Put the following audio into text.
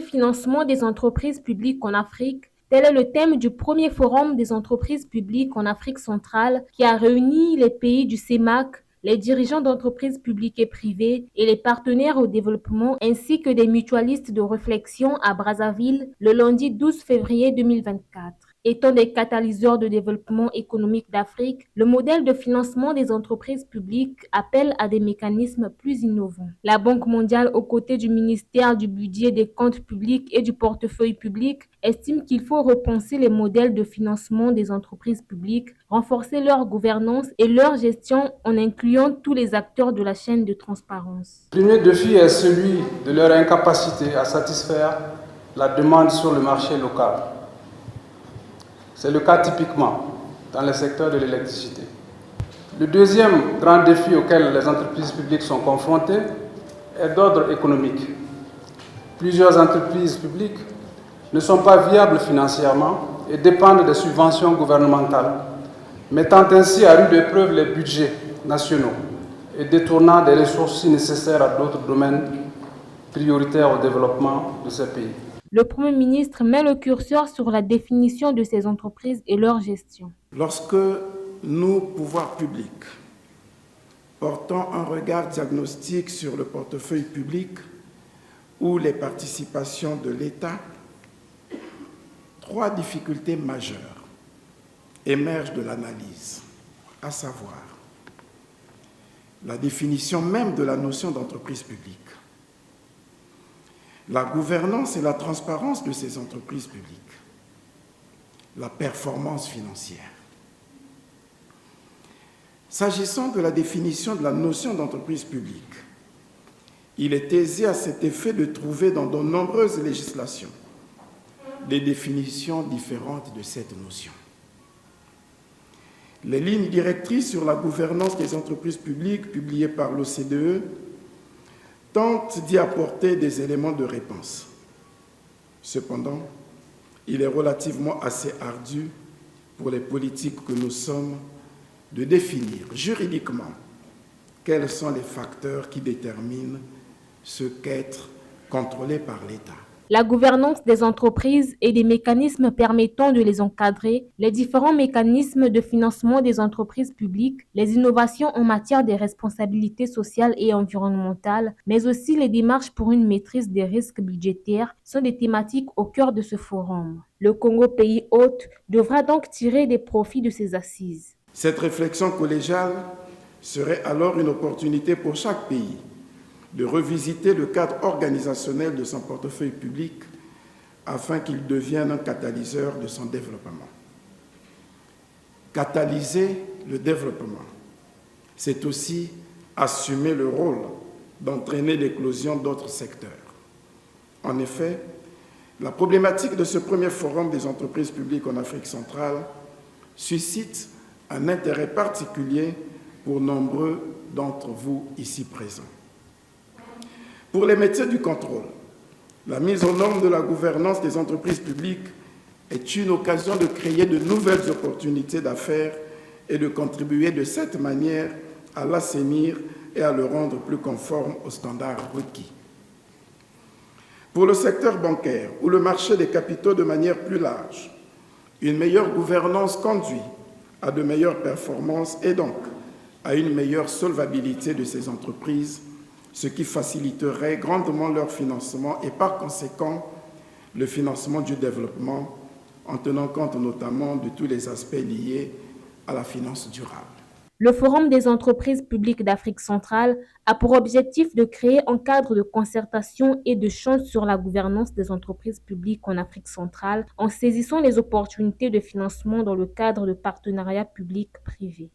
financement des entreprises publiques en Afrique, tel est le thème du premier forum des entreprises publiques en Afrique centrale qui a réuni les pays du CEMAC, les dirigeants d'entreprises publiques et privées et les partenaires au développement ainsi que des mutualistes de réflexion à Brazzaville le lundi 12 février 2024. Étant des catalyseurs de développement économique d'Afrique, le modèle de financement des entreprises publiques appelle à des mécanismes plus innovants. La Banque mondiale, aux côtés du ministère du Budget, des Comptes publics et du Portefeuille public, estime qu'il faut repenser les modèles de financement des entreprises publiques, renforcer leur gouvernance et leur gestion en incluant tous les acteurs de la chaîne de transparence. Le premier défi est celui de leur incapacité à satisfaire la demande sur le marché local. C'est le cas typiquement dans le secteur de l'électricité. Le deuxième grand défi auquel les entreprises publiques sont confrontées est d'ordre économique. Plusieurs entreprises publiques ne sont pas viables financièrement et dépendent des subventions gouvernementales, mettant ainsi à rude épreuve les budgets nationaux et détournant des ressources si nécessaires à d'autres domaines prioritaires au développement de ces pays. Le Premier ministre met le curseur sur la définition de ces entreprises et leur gestion. Lorsque nous, pouvoirs publics, portons un regard diagnostique sur le portefeuille public ou les participations de l'État, trois difficultés majeures émergent de l'analyse, à savoir la définition même de la notion d'entreprise publique, la gouvernance et la transparence de ces entreprises publiques, la performance financière. S'agissant de la définition de la notion d'entreprise publique, il est aisé à cet effet de trouver dans de nombreuses législations des définitions différentes de cette notion. Les lignes directrices sur la gouvernance des entreprises publiques publiées par l'OCDE tentent d'y apporter des éléments de réponse. Cependant, il est relativement assez ardu pour les politiques que nous sommes de définir juridiquement quels sont les facteurs qui déterminent ce qu'être contrôlé par l'État. La gouvernance des entreprises et des mécanismes permettant de les encadrer, les différents mécanismes de financement des entreprises publiques, les innovations en matière de responsabilité sociale et environnementale, mais aussi les démarches pour une maîtrise des risques budgétaires sont des thématiques au cœur de ce forum. Le Congo, pays hôte, devra donc tirer des profits de ces assises. Cette réflexion collégiale serait alors une opportunité pour chaque pays de revisiter le cadre organisationnel de son portefeuille public afin qu'il devienne un catalyseur de son développement. Catalyser le développement, c'est aussi assumer le rôle d'entraîner l'éclosion d'autres secteurs. En effet, la problématique de ce premier forum des entreprises publiques en Afrique centrale suscite un intérêt particulier pour nombreux d'entre vous ici présents. Pour les métiers du contrôle, la mise aux normes de la gouvernance des entreprises publiques est une occasion de créer de nouvelles opportunités d'affaires et de contribuer de cette manière à l'assainir et à le rendre plus conforme aux standards requis. Pour le secteur bancaire ou le marché des capitaux de manière plus large, une meilleure gouvernance conduit à de meilleures performances et donc à une meilleure solvabilité de ces entreprises, ce qui faciliterait grandement leur financement et par conséquent le financement du développement en tenant compte notamment de tous les aspects liés à la finance durable. Le Forum des entreprises publiques d'Afrique centrale a pour objectif de créer un cadre de concertation et de change sur la gouvernance des entreprises publiques en Afrique centrale en saisissant les opportunités de financement dans le cadre de partenariats publics-privés.